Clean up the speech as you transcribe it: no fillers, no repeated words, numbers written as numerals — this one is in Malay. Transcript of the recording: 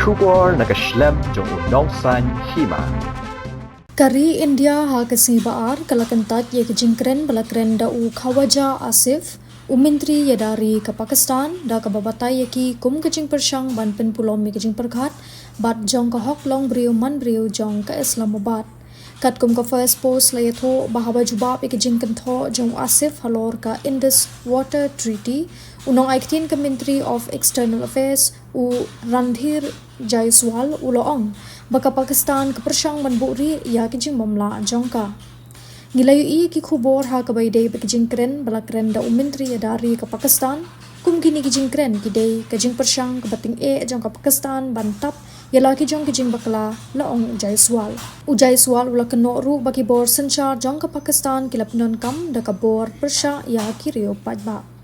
Shubor nakaslem jong unong san Hima. Kari India ha kasi baar kala Kyntait ye ke Jingkren balakren da u khawaja Asif Myntri ya dari ke Pakistan da ke babatai ye ki kum ke Pyrshang ban pen pulom me ke Perkhat bat jong ka hok long brio man brio jong ke Islamabad kat kum ka first post la tho bahawa jubab ke Kyntait jong Asif halor ka Indus Water Treaty unong aiktin ke Myntri of External Affairs u Randhir Jaiswal uloong baka Pakistan ke Pyrshang manburi ya ke mamla jongka Gilayu i ki khubor ha kabai dei ke Jingkren balakren da Myntri ya dari ke Pakistan kum kini ke Jingkren ki dei ke Pyrshang ke bating jong ke Pakistan bantap ya la ki jong ke bakla laong Jaiswal ula keno ru baki bor sanchar jong ke Pakistan ki lapnon kam da ka bor Persha ya ki rio pajba